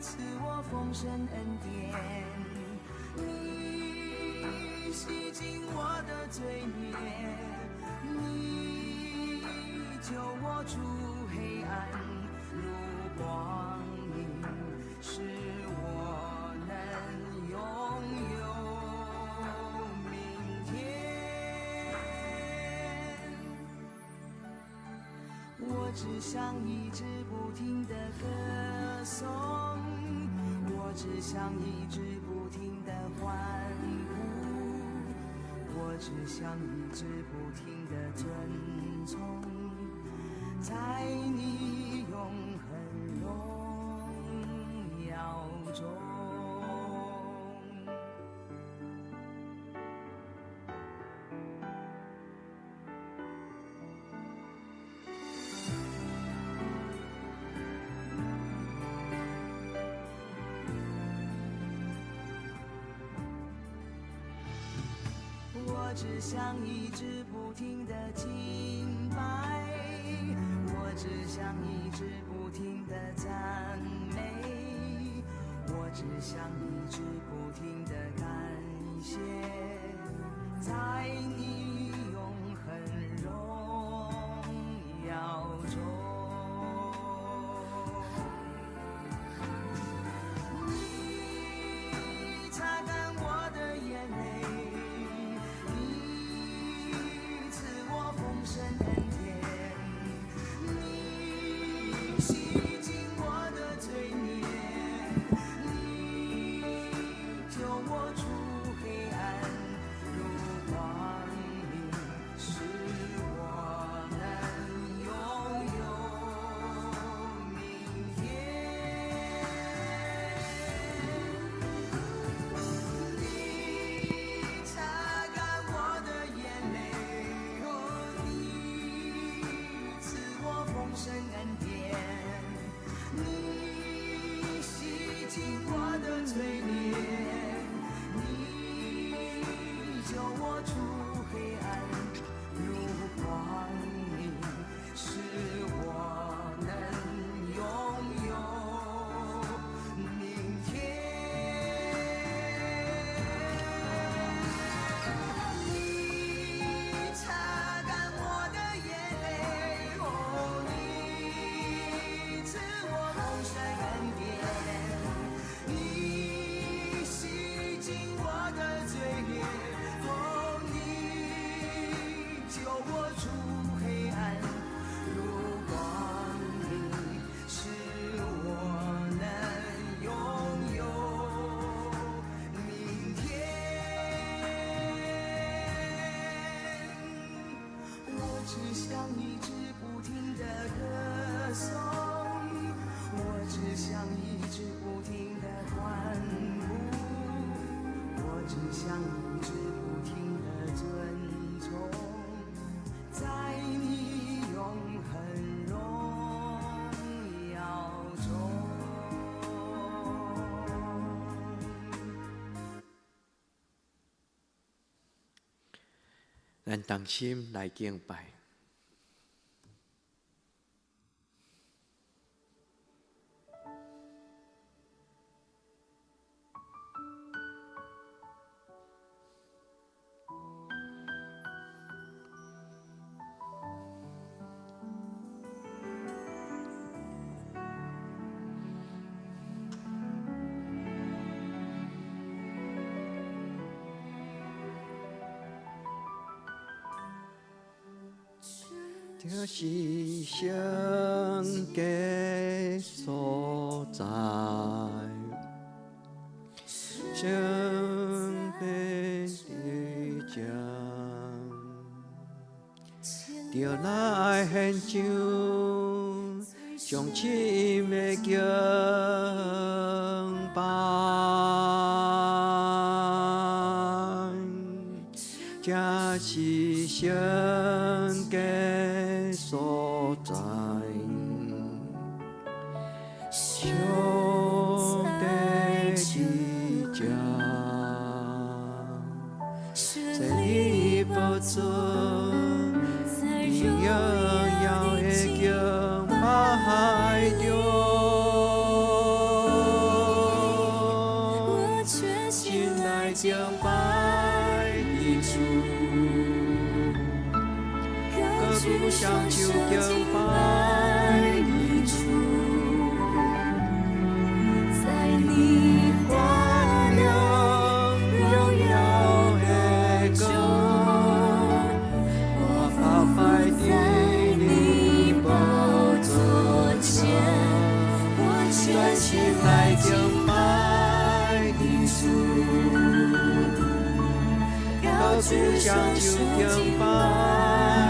赐我丰盛恩典，你洗净我的罪孽，你救我出黑暗入光明，使我能拥有明天。我只想一直不停地歌颂，我只想一直不停地欢呼，我只想一直不停地尊崇，在你永恒荣耀中。我只想一直不停地敬拜，我只想一直不停地赞美，我只想一直不停地感谢，在你永恒荣耀中。你擦干我的眼泪，丰盛恩典，你洗净我的罪孽，你救我出黑暗入光明，使我能拥有明天。你擦干我的眼泪，丰盛恩典，你洗净我的罪孽，你救我出黑暗入光明，使我能拥有明天。你擦干我的眼泪，赐我丰盛恩典，你洗净我的罪孽，你救我出黑暗入光明，使我能拥有明天。我只想一直不停地歌颂，我只想一直不停地欢呼，我只想一直不停地尊崇，在你永恒荣耀中。咱同心来敬拜。这是圣洁所在，圣别的家，就来献上上深的敬拜，这是圣洁所在，上帝的家，在你宝座，你荣耀的敬拜中。来敬拜你主，高举双手敬拜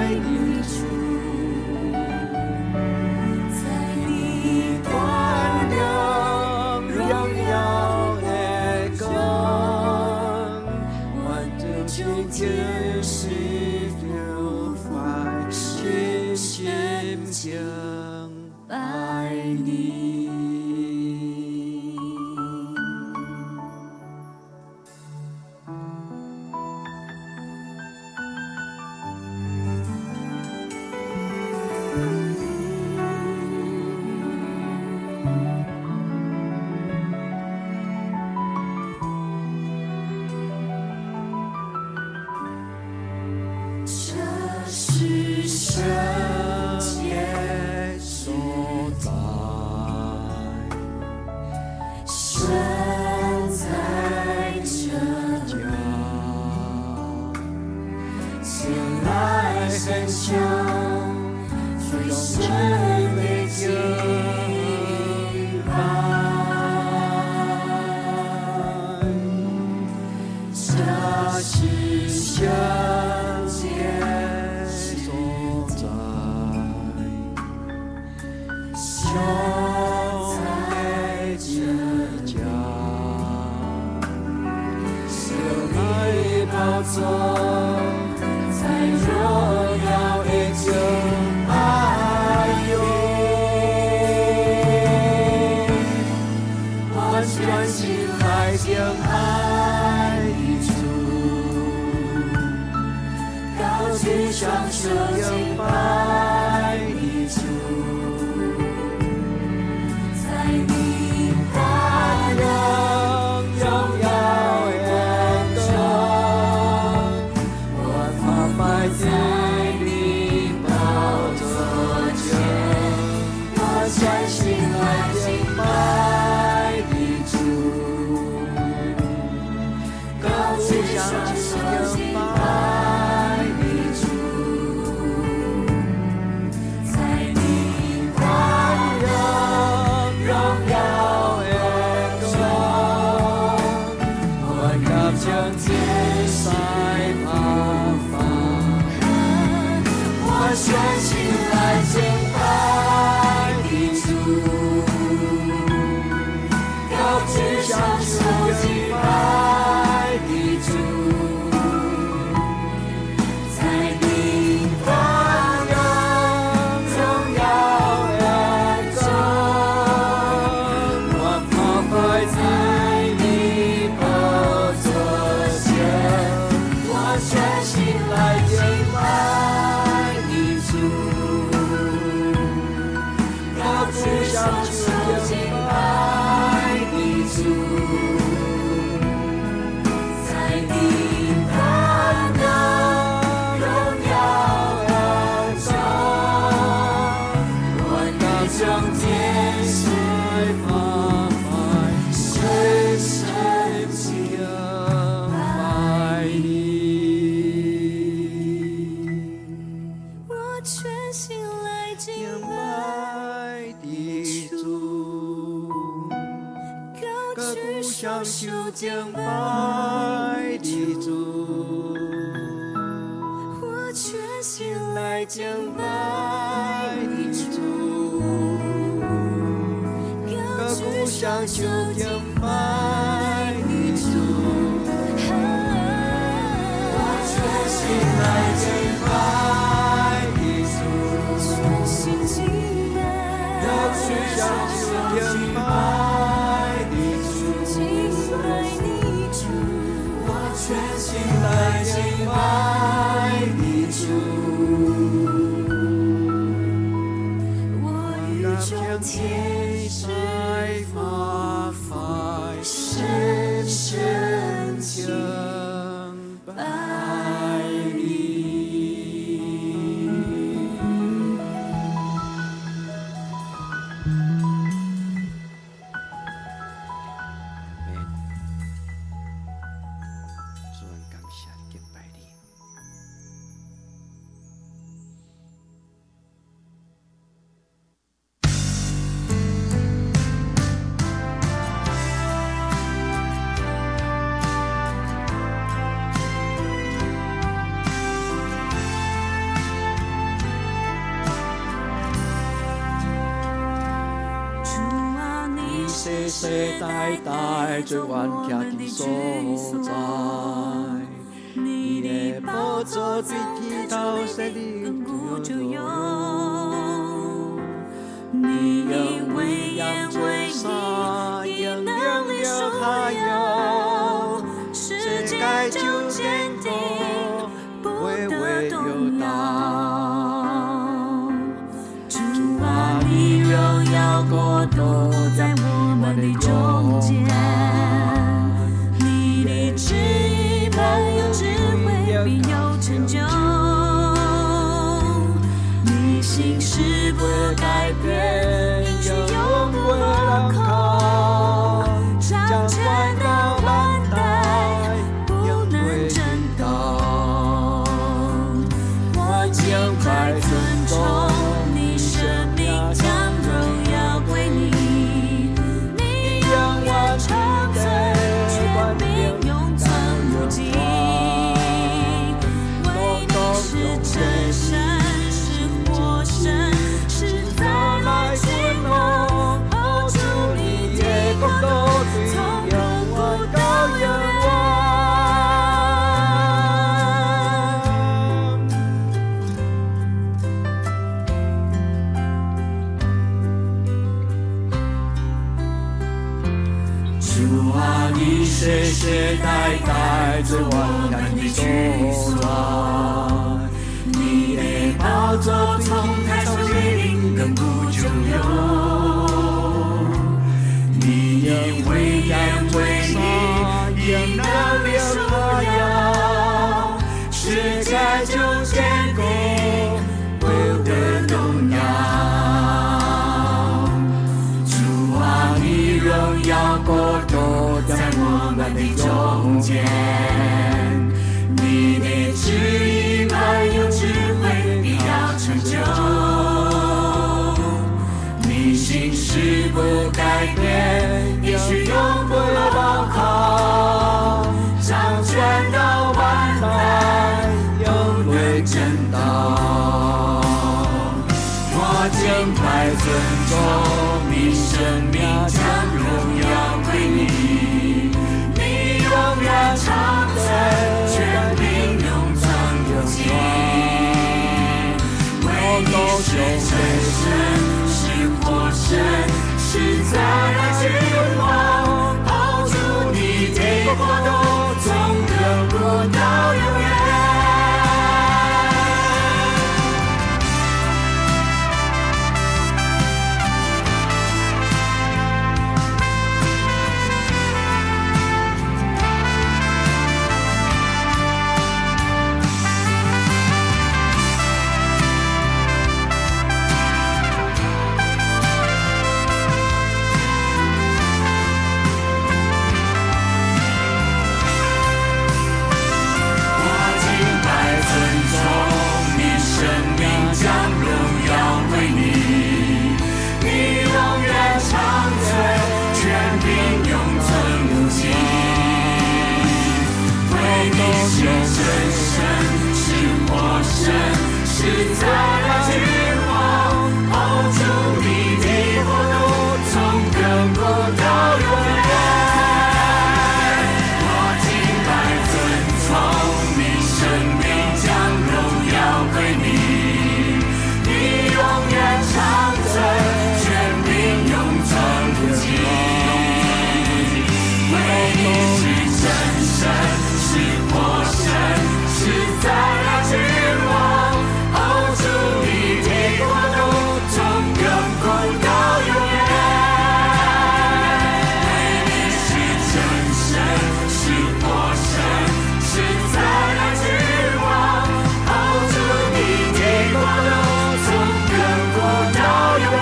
你主，在你光亮荣耀的光，完整今天是留怀心心敬拜你。这是圣洁所在，神在这家前来很想最深的敬拜，这是圣洁所在，兄弟之家，神来宝座。在荣耀的敬拜中，完全心来敬拜你主，高举双手敬拜你主，在你大能荣耀眼中，我伏拜在你宝座前，我全心来敬拜你主，高举双手敬拜你主，在你大能荣耀眼中，我要将天塞发放，我全心来敬拜你主，高举双手敬拜你主，在你大能荣耀眼中，我伏拜在你宝座前，我全心来敬拜你主，高举双手敬拜你主，在你大能荣耀眼中，我要将天水发发深深敬拜你，我全心来敬敬拜拜的主，高高举举双双手手敬敬拜拜你的主，我全心来敬拜拜你的主，主，高举双手敬拜拜你主，我全心来敬拜你主，全心敬拜，高举双手敬拜你主，敬拜你主，我全心来敬拜你主，我欲将天在水发发深深深敬敬拜拜你。世代代最愿徛的所在。你的宝座比天高谁的亘古。你因为扬威山，因能力所有，世界就坚定，不得动摇。主啊，你荣耀国度在我们的中间，你的旨意满有智慧，必有成就。你心事不改变，应许永不落空，掌权到万代，不能震动。我将快尊重你生命，将荣耀归你，你永远长存，权柄永存不尽。唯你是真神，是活神，是再来君王，hold住你的国度，从亘古到永远。主啊，你世世代代最万能的所在，你的宝座从太初立定，亘古就有。你以威严为力，以能力所有，世界就坚固，不得动摇。主啊，你荣耀国度在我们的中间，你的旨意满有智慧，必要成就。你心事不改变，应许永不落空，掌权到万代，永不震动。我将快尊重你生命，将荣耀归你，你永远长存，权柄永存不尽。唯你是真神，是活神，是再来君王，hold住你的国度，从亘古到永远。是真神，是活神，是再来君王，hold住你的国度，从亘古到永远。我敬拜尊崇你生命，将荣耀归你，你永远长存，权柄永存不尽。唯你是真神，是活神，是再来君王，hold住你的国度，从亘古到永远。唯你是真神，是活神，是再来君王，hold住你的国度，从亘古到永远。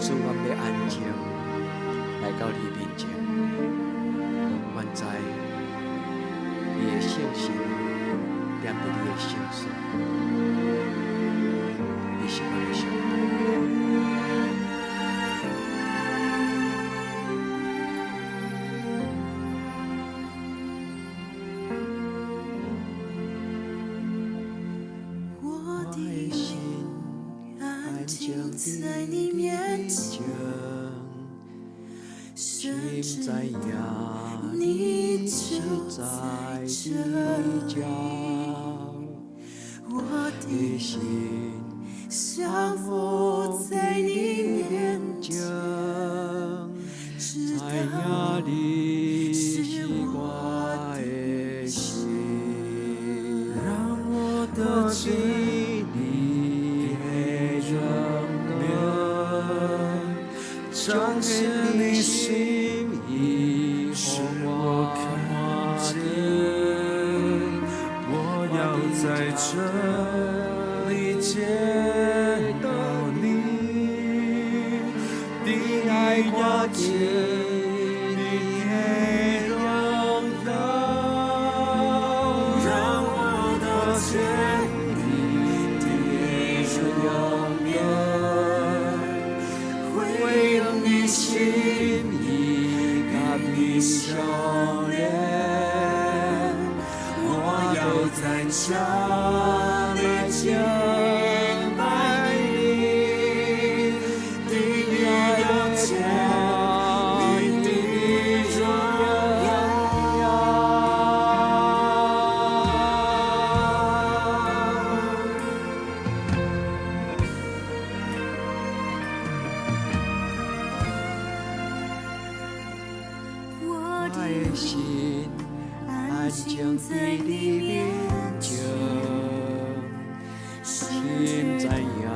主，我要安静来到你面前，愿知心念着你的圣书，你是我的上帝。我的心安静在你面前，甚至你就在这里，我的心降服在你面前，在哪里是我的心，让我得知你的容颜，彰显你心意，使我看见，我要在这里见到你的爱我见你的荣耀，让我得见你的容颜，回应你心意，看你笑脸，我要在这里见拜你的爱我见你的荣耀。我的心安静在你面前，心在呀，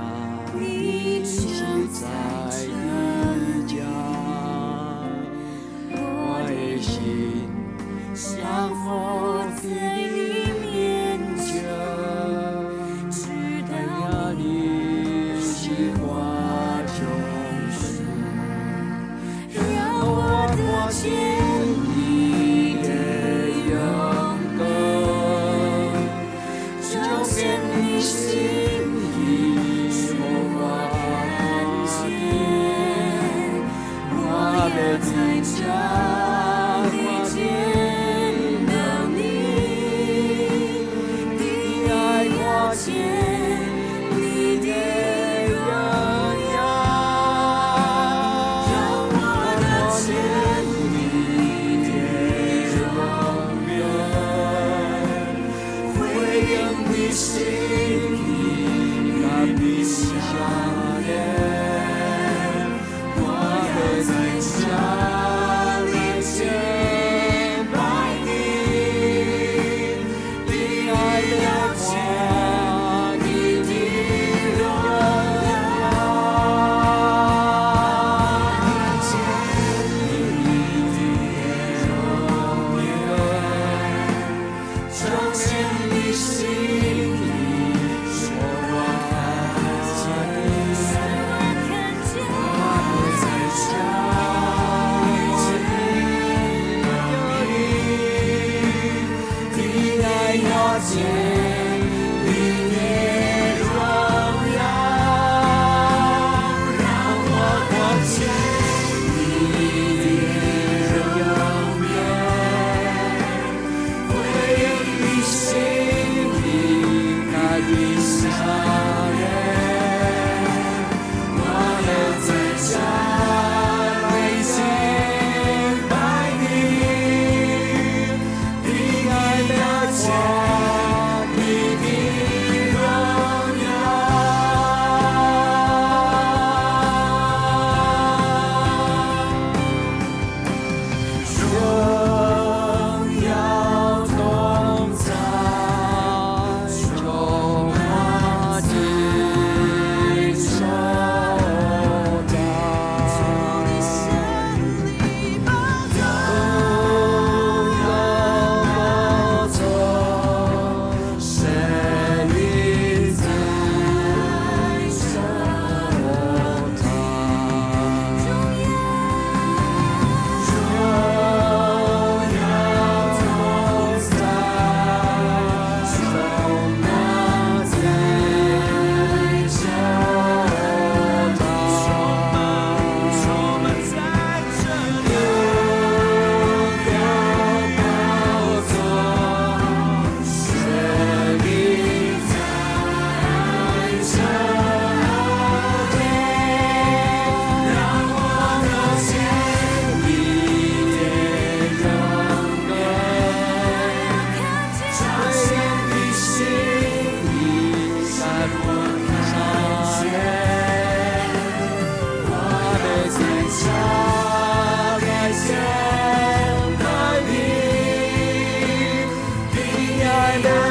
你就在你家，我的心降服在你面前，知道你是我救赎，让我得见你的荣光，彰显你心意，使我看见，我要在这里见到你的爱我见你的荣耀，让我得见你的容颜，回应你心意，看你笑脸，我要在这里见拜你的爱我见你的荣耀，见你的容颜，彰显你心意，使我看见，我在这里见到你的爱我见你的荣耀，让我得见你的容颜，回应你心意，看你笑脸，我要在这里见拜你的爱我见你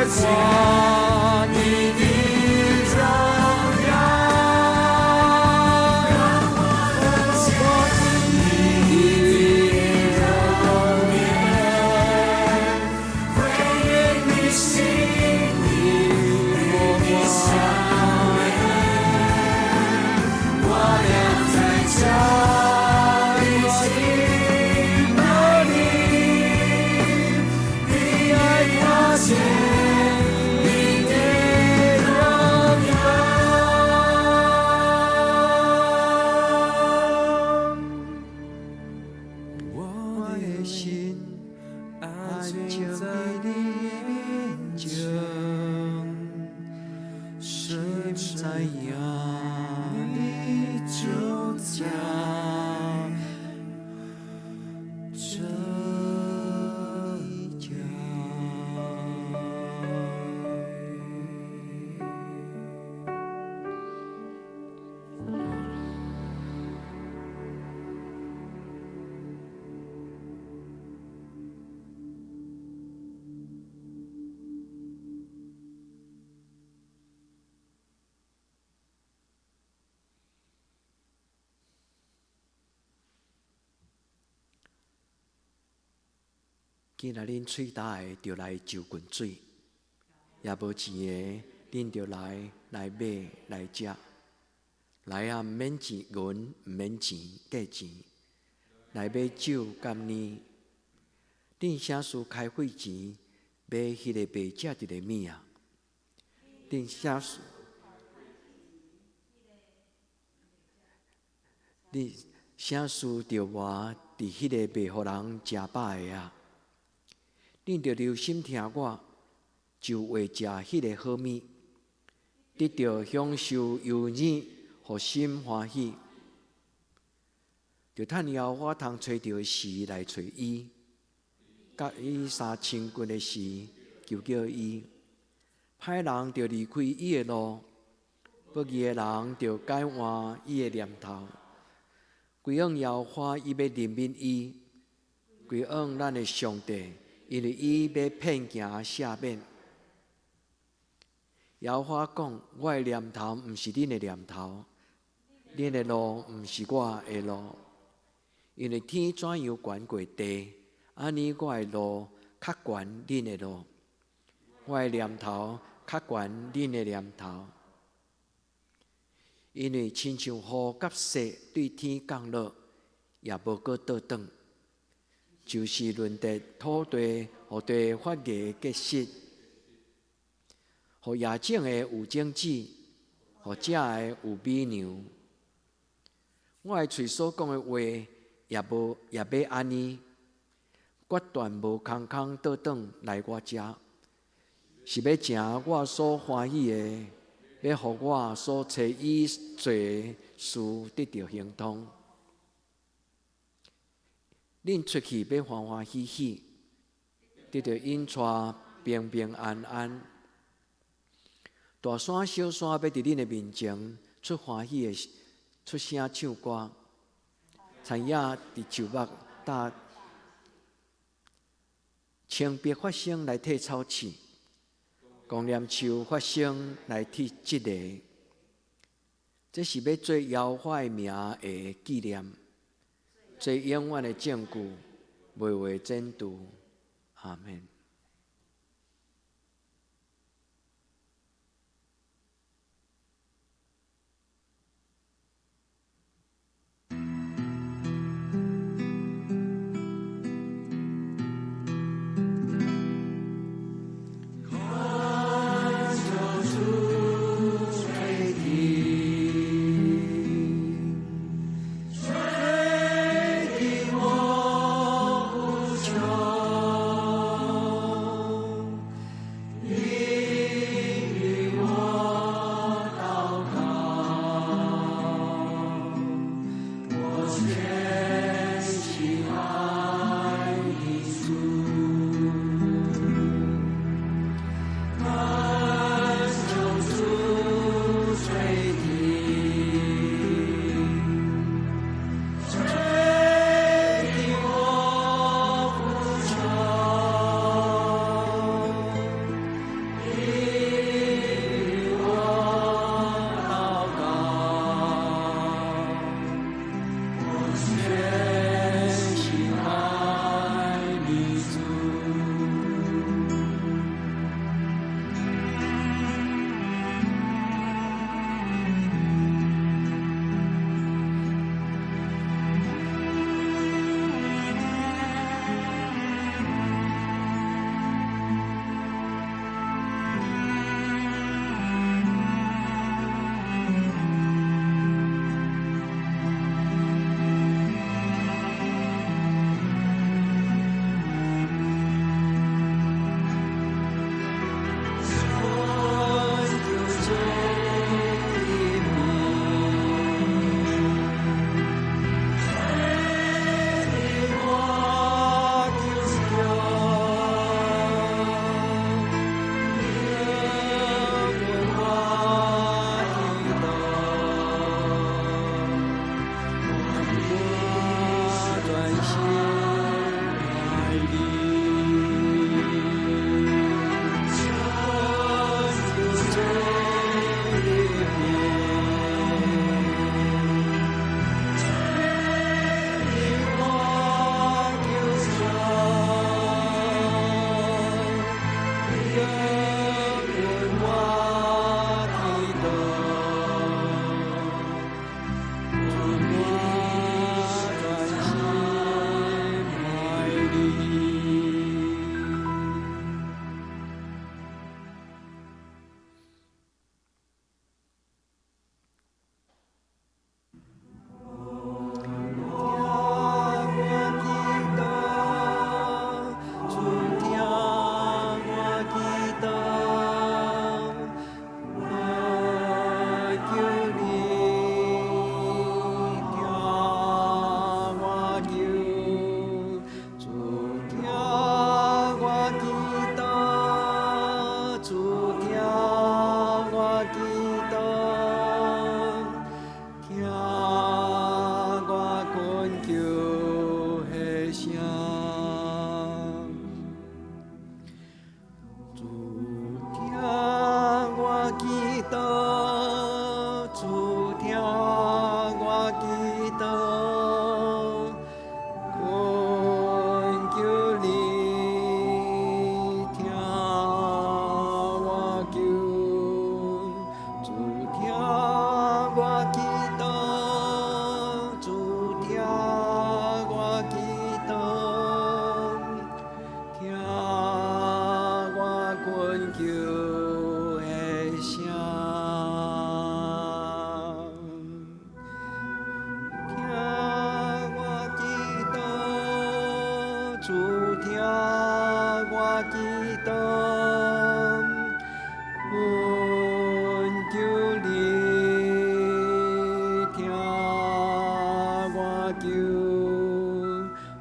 夸你的荣耀，让我分享你的容颜，回应你心里的想念，我俩在家里敬拜你，你爱发现。今仔恁喙焦的，就来就近水；也无钱的，恁就来买来食。来啊，毋免钱，银毋免钱，价钱。来买酒甲呢？恁啥事开会钱，买迄个白食一个物啊？恁啥事？恁啥事着我伫迄个袂互人食饱的啊？恁着留心听我，就为食迄个好物，得着享受油腻，互心欢喜。着趁妖我通找着时来找伊，甲伊相亲近的时，求叫伊。歹人着离开伊的路，不义的人着改换伊的念头。归向妖花，伊要怜悯伊；归向咱的上帝。因为伊要骗行赦免。妖花讲：我的念头毋是恁的念头，恁的路毋是我的路。因为天怎样悬过地，安尼我的路较悬恁的路，我的念头较悬恁的念头。因为亲像雨甲雪对天降落，也无搁倒转。就是轮得土地，互地发芽结实，互野种的有种子，互食的有美娘。我的嘴所讲的话，也要安尼，决断无空空倒转来我遮，是要成我所欢喜的，要互我所找伊做的事得到行通。恁出去要欢欢喜喜，得到引带平平安安。大山小山要伫恁的面前出欢喜的出声唱歌，田野伫树木搭青碧发声来替草刺，光念树发声来替积个。这是要做妖花的名的纪念。做永远的证据，袂为真拄。阿们。基督，困求你听我求，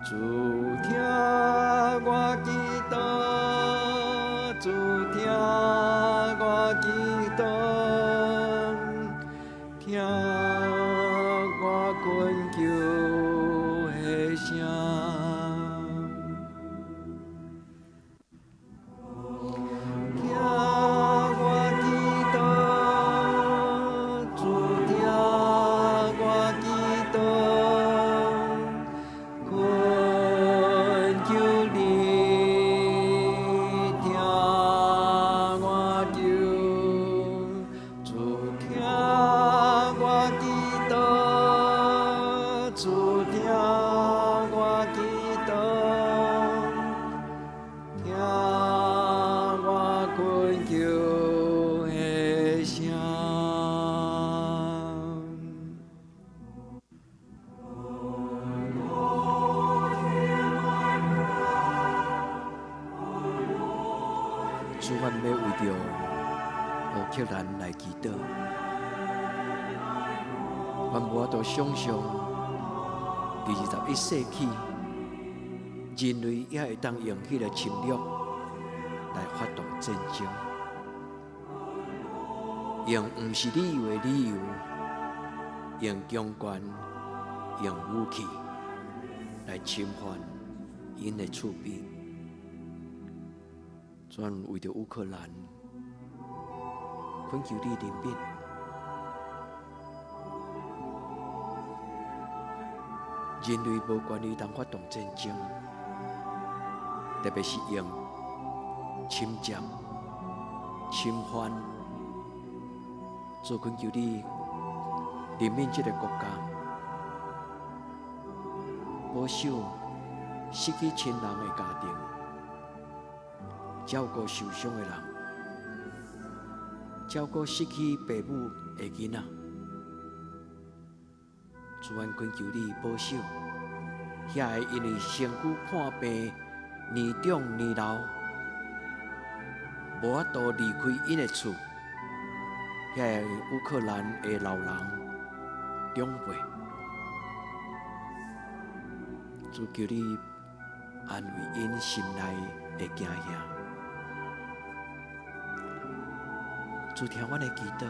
主听我祈祷，主听我祈祷，听我困求的声。主，阮要为着乌克兰来祈祷，阮无法度想象，伫21世纪，人类也会当用迄个侵略来发动战争，用毋是理由的理由，用强权、用武器来侵犯因的厝边。专为着乌克兰，恳求你怜悯，人类无权利当发动战争，特别是用侵占、侵犯。做恳求你怜悯这个国家，保守失去亲人的家庭。照顾受伤的人，照顾失去父母的囡仔，主愿恳求你保守，遐个因为身躯看病、年长年老，无法度离开因的厝，遐个乌克兰的老人、长辈，主求你安慰因心内的惊吓。主听阮的祈祷，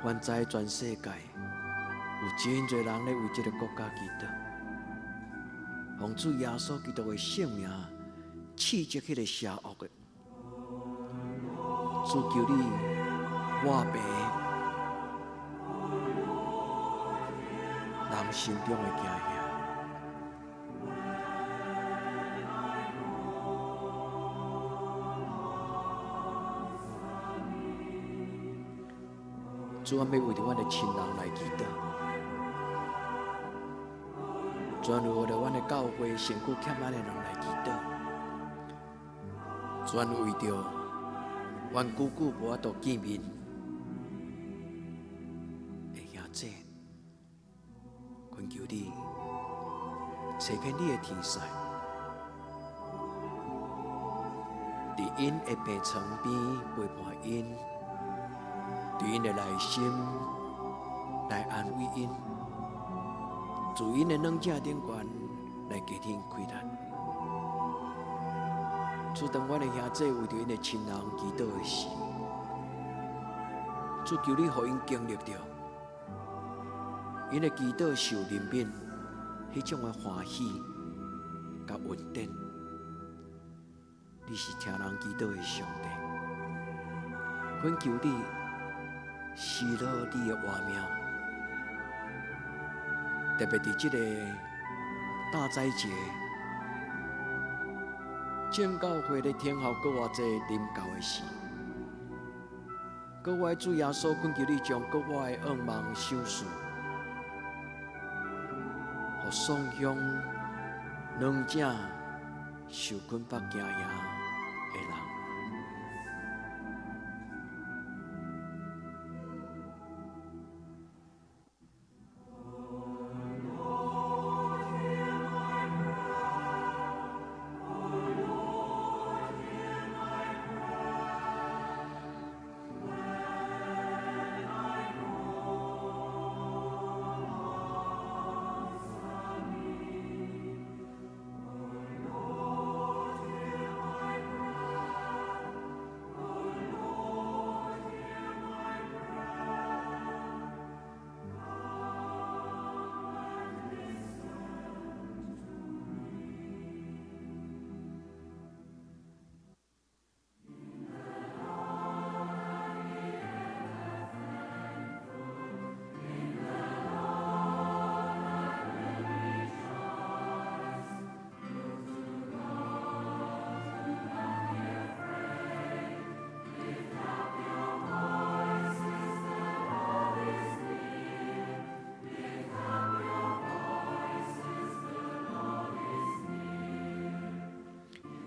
愿知全世界有真侪人咧为这个国家祈祷，奉主耶稣基督的圣名斥责迄个邪恶的。主求你抹平人心中的惊吓。主，阮要为着阮的亲人来祈祷，主，阮为着阮的教会身躯欠安的人来祈祷，主，阮为着阮久久无法度见面的兄弟，恳求你找开你的天使，伫因的病床边陪伴因。对因的内心来安慰因，自因的软正顶悬来给因开力。主，当阮的兄弟为着因的亲人祈祷的时，主求你，互因经历着因的祈祷受怜悯，迄种的欢喜甲稳定。你是听人祈祷的上帝，恳求你。施落你的活命，特别伫这个大斋节，正教会咧听候各偌济临到的时，各位主耶稣恳求你将各位的恶梦收束，互丧香软正受困迫惊吓的人。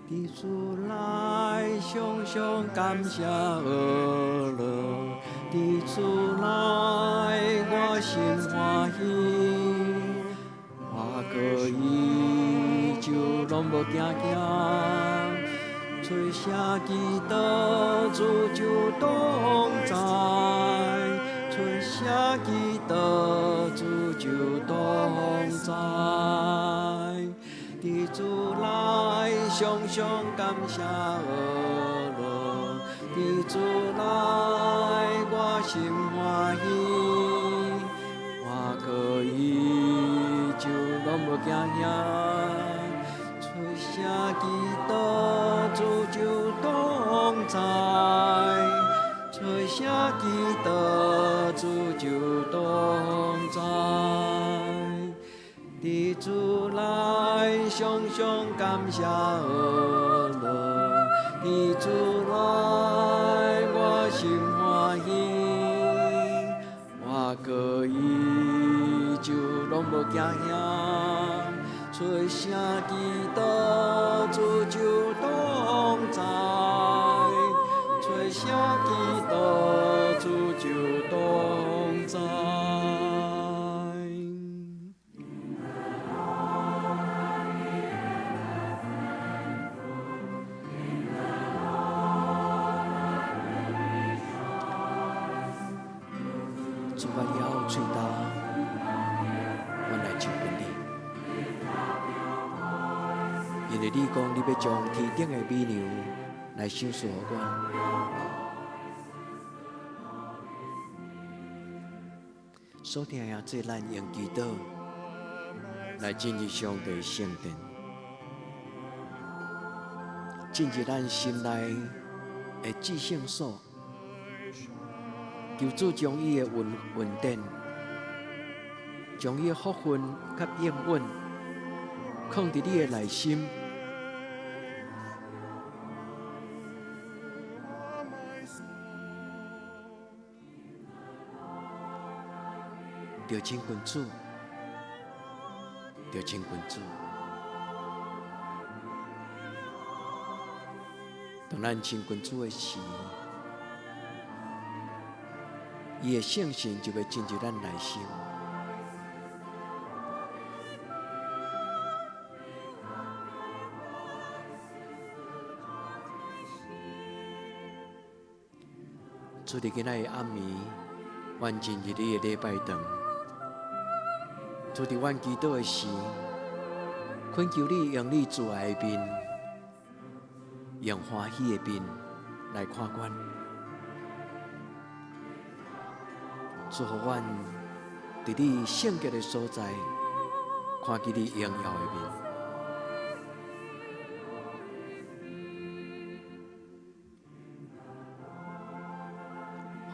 伫主来，常常感谢阿乐。伫主来，我心欢喜。我可以就拢无惊惊，吹声祈祷主就同在，吹声祈祷主就同在。伫主来，常常感谢阿乐。伫主来，我心欢喜。我可以就拢无惊惊，吹声祈祷主就同在，吹声祈祷主就同在。伫主来，常常感谢阿乐。伫主来，我心欢喜。我可以就拢无惊惊，吹声祈祷主就同在，吹声祈祷主就同在。主我了嘴巴，我来求问你，因为你讲你要将天顶的美娘来赏赐予我。所听啊，这咱用祈祷来进入上帝圣殿，进入咱心内的至圣所。求主将伊的恩典，将伊的福分甲应允放伫你的内心，着亲近主，着亲近主。当咱亲近主的时，伊的圣神就会进入咱内心。主伫今仔的暗暝，阮进入你的礼拜堂。主伫阮祈祷的时，恳求你用你慈爱的面，用欢喜的面来看阮。主予阮伫你圣洁的所在，看见你荣耀的面。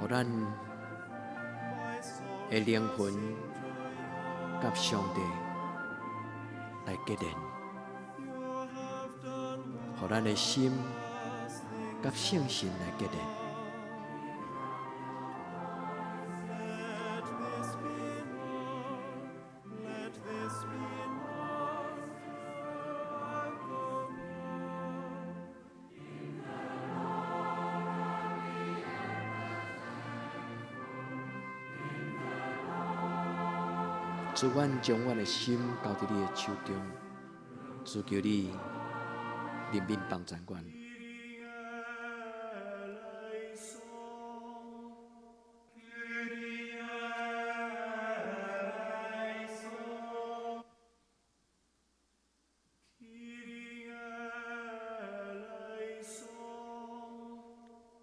予咱的灵魂甲上帝来结连，予咱的心甲圣神来结连。主，阮将阮的心交伫你的手中，主求你怜悯帮助阮。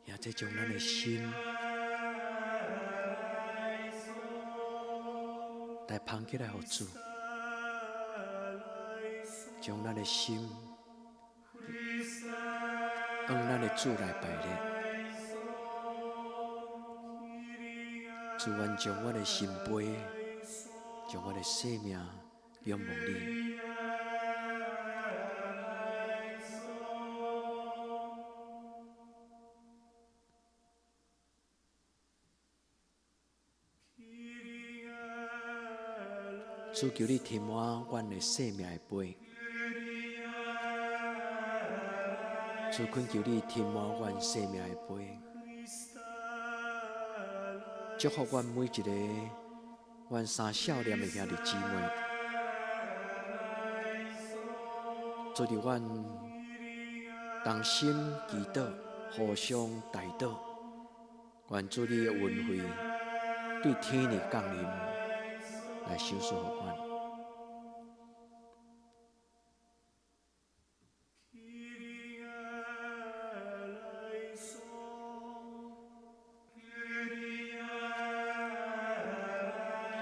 也再将咱的心来捧起来，互主，将咱的心向咱的主来摆列。主，愿将我的心杯，将我的生命仰望你。主，求你填满阮的生命的杯，主恳求你填满阮生命的杯，祝福阮每一个阮三少年的兄弟姊妹，做伫阮同心祈祷，互相代祷，愿主你的恩惠对天日降临，来赏赐互阮。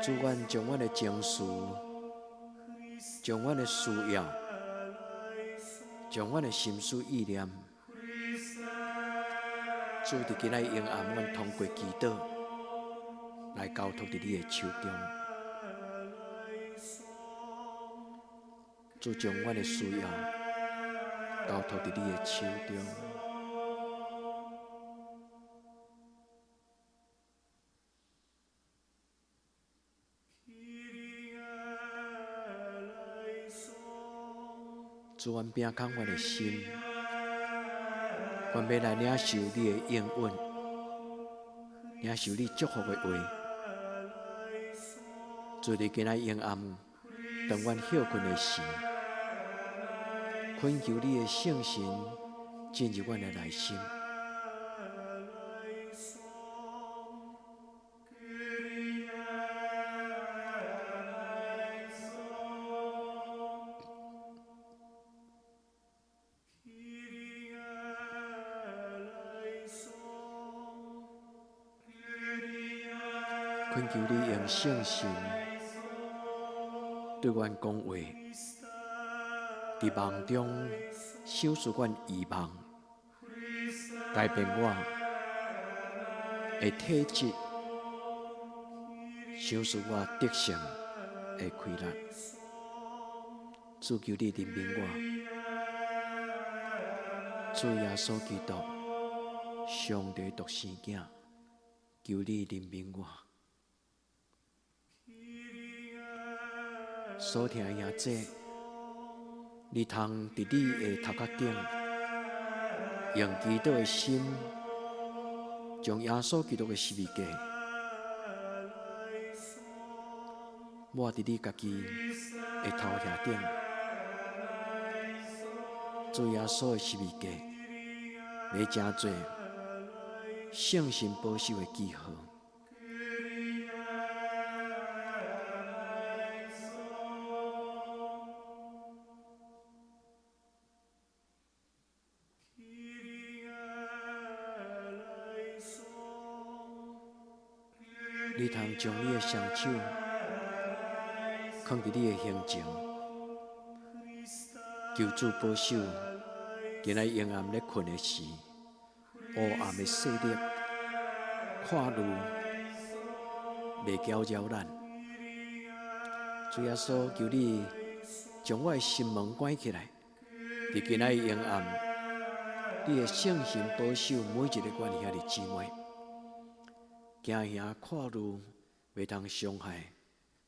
主，愿将阮的情绪、将阮的需要、将阮的心思意念，主伫今仔阴暗，阮通过祈祷来交托伫你的手中。主将阮的需要交托伫你的手中。主，阮摒空阮的心，阮要来领受你的应允，领受你祝福的话。主伫今仔阴暗，当阮休困的时，恳求你的圣神进入阮的内心。恳求你用圣神对阮讲话，伫梦中赏赐阮异梦，改变我的体质，赏赐我得胜的开力。主，求你怜悯我，主耶稣基督，上帝独生子，求你怜悯我。所听的兄姐，你通伫你的头壳顶，用祈祷的心，将耶稣基督的十字架抹伫你家己的头壳顶，主耶稣的十字架，要真做圣神保守的记号。你通将你的双手放伫你的胸前，求主保守。今仔阴暗咧困的时，黑暗的势力看路袂搅扰咱。主耶稣，求你将我的心门关起来，伫今仔阴暗，你的圣神保守每一个阮兄弟姊妹。行兄看路，袂通伤害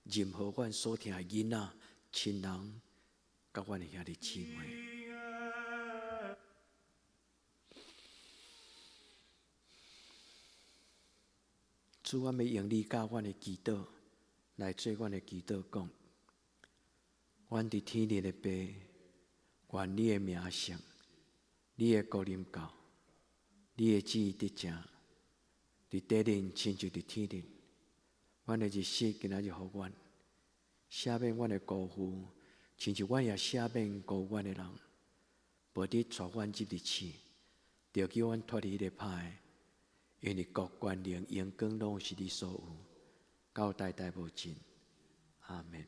任何阮所听的囡仔、亲人，甲阮的兄弟姊妹。主，阮要用你教阮的祈祷来做阮的祈祷讲。阮伫天日的爸，愿你的名圣，你的国临到，你的旨意得成。伫地人亲像伫天人，阮的日子今仔日互阮，赦免阮的辜负，亲像阮也赦免辜负阮的人，无得带阮入入去，着叫阮脱离迄个歹，因为国权能荣光拢是你所有，到代代无尽。阿门。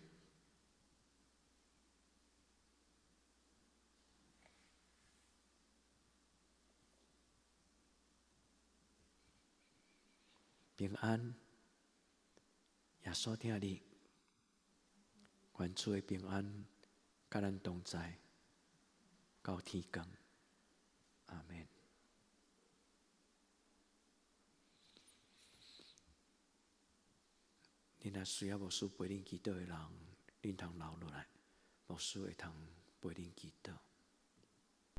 平安，耶稣听你，愿主的平安，甲咱同在，到天光。阿门。你若需要牧师陪恁祈祷的人，恁通留落来，牧师会通陪恁祈祷。